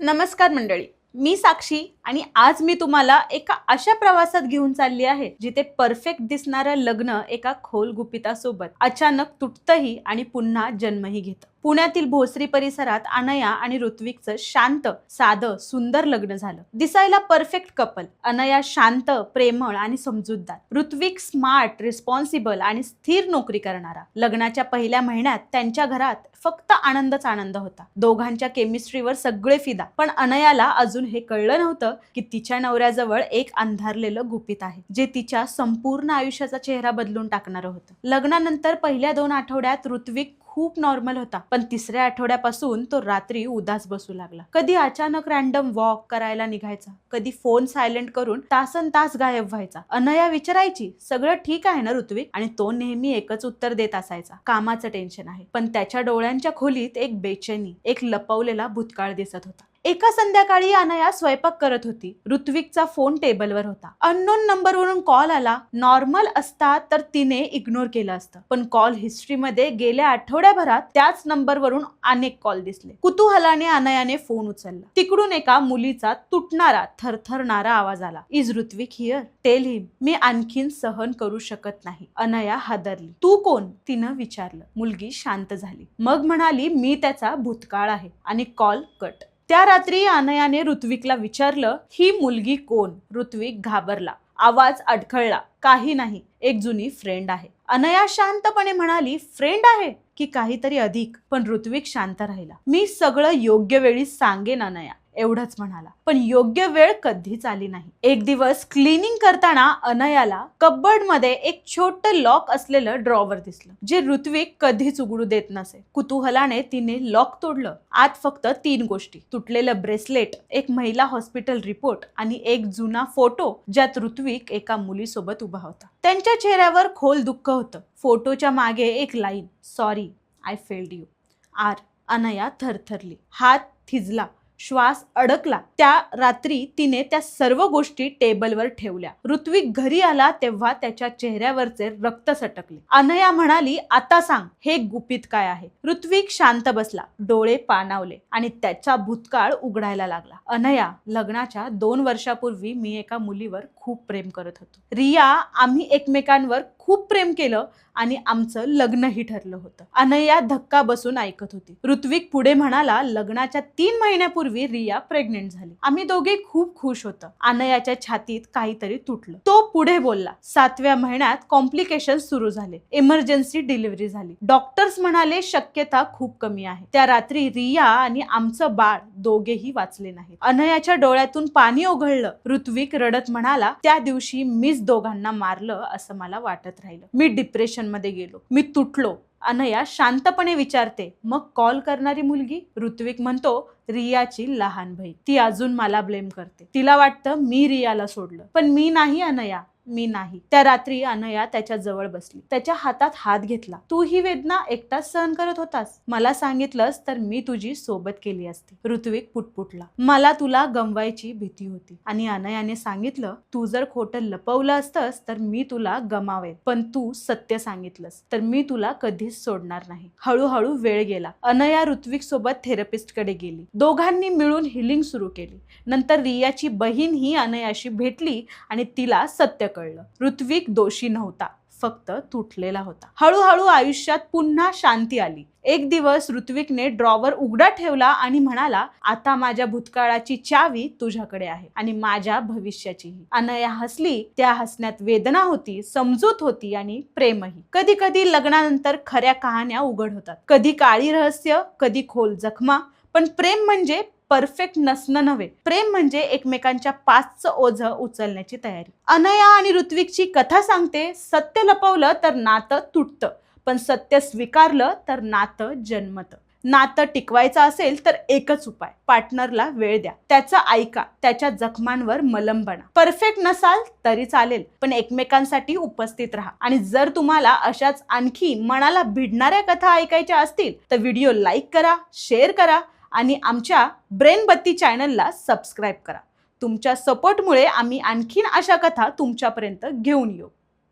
नमस्कार मंडळी, मी साक्षी आणि आज मी तुम्हाला एका अशा प्रवासात घेऊन चालली आहे जिथे परफेक्ट दिसणारं लग्न एका खोल गुपितासोबत अचानक तुटतंही आणि पुन्हा जन्मही घेतं. पुण्यातील भोसरी परिसरात अनया आणि ऋत्विकचं शांत, साधं, सुंदर लग्न झालं. दिसायला परफेक्ट कपल. अनया शांत, प्रेमळ आणि समजूतदार. ऋत्विक स्मार्ट, रिस्पॉन्सिबल आणि स्थिर नोकरी करणारा. लग्नाच्या पहिल्या महिन्यात त्यांच्या घरात फक्त आनंदच आनंद होता. दोघांच्या केमिस्ट्रीवर सगळे फिदा. पण अनयाला अजून हे कळलं नव्हतं की तिच्या नवऱ्याजवळ एक अंधारलेलं गुपित आहे जे तिच्या संपूर्ण आयुष्याचा चेहरा बदलून टाकणारं होतं. लग्नानंतर पहिल्या 2 आठवड्यात ऋत्विक खूप नॉर्मल होता, पण तिसऱ्या आठवड्यापासून तो रात्री उदास बसू लागला. कधी अचानक रॅन्डम वॉक करायला निघायचा, कधी फोन सायलेंट करून तासन तास गायब व्हायचा. अनया विचारायची, सगळं ठीक आहे ना ऋत्विक? आणि तो नेहमी एकच उत्तर देत असायचा, कामाचं टेन्शन आहे. पण त्याच्या डोळ्यांच्या खोलीत एक बेचैनी, एक लपवलेला भूतकाळ दिसत होता. एका संध्याकाळी अनया स्वयंपाक करत होती. ऋत्विकचा फोन टेबलवर होता. अननोन नंबरवरून कॉल आला. नॉर्मल असता तर तिने इग्नोर केलं असतं, पण कॉल हिस्ट्रीमध्ये गेल्या आठवड्याभरात त्याच नंबरवरून अनेक कॉल दिसले. कुतूहलाने अनयाने फोन उचलला. तिकडून एका मुलीचा तुटणारा, थरथरणारा आवाज आला. Is Ritwik here? Tell him मी आणखीन सहन करू शकत नाही. अनया हादरली. तू कोण? तिनं विचारलं. मुलगी शांत झाली. मग म्हणाली, मी त्याचा भूतकाळ आहे. आणि कॉल कट. त्या रात्री अनयाने ऋत्विकला विचारलं, ही मुलगी कोण? ऋत्विक घाबरला. आवाज अडखळला. काही नाही, एक जुनी फ्रेंड आहे. अनया शांतपणे म्हणाली, फ्रेंड आहे की काहीतरी अधिक? पण ऋत्विक शांत राहिला. मी सगळं योग्य वेळी सांगेन अनया, एवढंच म्हणाला. पण योग्य वेळ कधीच आली नाही. एक दिवस क्लिनिंग करताना अनयाला कबर्ड मध्ये एक छोटं लॉक असलेलं ड्रॉवर दिसलं, जे ऋत्विक कधीच उघडू देत नसे. कुतूहलाने तिने लॉक तोडलं. आत फक्त 3 गोष्टी: तुटलेलं ब्रेसलेट, एक महिला हॉस्पिटल रिपोर्ट आणि एक जुना फोटो ज्यात ऋत्विक एका मुलीसोबत उभा होता. त्यांच्या चेहऱ्यावर खोल दुःख होतं. फोटोच्या मागे एक line, sorry I failed you. अनया थरथरली. हात थिजला. श्वास अडकला. त्या रात्री तिने त्या सर्व गोष्टी टेबलवर ठेवल्या. ऋत्विक घरी आला तेव्हा त्याच्या चेहऱ्यावरचे रक्त सटकले. अनया म्हणाली, आता सांग, हे गुपित काय आहे? ऋत्विक शांत बसला. डोळे पाणावले आणि त्याचा भूतकाळ उघडायला लागला. अनया, लग्नाच्या 2 वर्षापूर्वी मी एका मुलीवर खूप प्रेम करत होतो. रिया. आम्ही एकमेकांवर खूप प्रेम केलं आणि आमचं लग्नही ठरलं होतं. अनया धक्का बसून ऐकत होती. ऋत्विक पुढे म्हणाला, लग्नाच्या 3 महिन्यापूर्वी रिया प्रेग्नेंट झाली. आम्ही दोघे खूप खुश होतो. अनयाच्या छातीत काहीतरी तुटलं. तो पुढे बोलला, 7व्या महिन्यात कॉम्प्लिकेशन सुरू झाले. इमर्जन्सी डिलिव्हरी झाली. डॉक्टर्स म्हणाले शक्यता खूप कमी आहे. त्या रात्री रिया आणि आमचं बाळ दोघेही वाचले नाही. अनयाच्या डोळ्यातून पाणी ओघळलं. ऋत्विक रडत म्हणाला, त्या दिवशी मीच दोघांना मारलं असं मला वाटत राहिलं. मी डिप्रेशन मध्ये गेलो. मी तुटलो. अनया शांतपणे विचारते, मग कॉल करणारी मुलगी? ऋत्विक म्हणतो, रियाची लहान बहीण. ती अजून मला ब्लेम करते. तिला वाटतं मी रियाला सोडलं. पण मी नाही अनया, मी नाही. त्या रात्री अनया त्याच्या जवळ बसली. त्याच्या हातात हात घेतला. तू ही वेदना एकटाच सहन करत होतास. मला सांगितलंस तर मी तुझी सोबत केली असती. ऋत्विक पुटपुटला. मला तुला गमवायची भीती होती. आणि अनयाने सांगितलं, तू जर खोटं लपवलं असतंस तर मी तुला गमावेन. पण तू सत्य सांगितलंस तर मी तुला कधीच सोडणार नाही. हळूहळू वेळ गेला. अनया ऋत्विक सोबत थेरपिस्ट कडे गेली. दोघांनी मिळून हिलिंग सुरू केली. नंतर रियाची बहीण ही अनयाशी भेटली आणि तिला सत्य कळलं. ऋत्विक दोषी नव्हता, फक्त तुटलेला होता. हळूहळू आयुष्यात पुन्हा शांती आली. एक दिवस ऋत्विकने ड्रॉवर उघडा ठेवला आणि म्हणाला, आता माझ्या भूतकाळाची चावी तुझ्याकडे आहे आणि माझ्या भविष्याचीही. अनया हसली. त्या हसण्यात वेदना होती, समजूत होती आणि प्रेमही. कधी कधी लग्नानंतर खऱ्या कहाण्या उघड होतात. कधी काळी रहस्य, कधी खोल जखमा. पण प्रेम म्हणजे परफेक्ट नसणं नव्हे. प्रेम म्हणजे एकमेकांच्या पाचचं ओझं उचलण्याची तयारी. अनया आणि ऋत्विकची कथा सांगते, सत्य लपवलं तर नातं तुटतं, पण सत्य स्वीकारलं तर नातं जन्मतं. नातं टिकवायचं असेल तर एकच उपाय, पार्टनरला वेळ द्या. त्याचं ऐका. त्याच्या जखमांवर मलम बना. परफेक्ट नसाल तरी चालेल, पण एकमेकांसाठी उपस्थित राहा. आणि जर तुम्हाला अशाच आणखी मनाला भिडणाऱ्या कथा ऐकायच्या असतील तर व्हिडिओ लाईक करा, शेअर करा आणि आमच्या ब्रेनबत्ती चॅनलला सबस्क्राईब करा. तुमच्या सपोर्टमुळे आम्ही आणखीन अशा कथा तुमच्यापर्यंत घेऊन येऊ.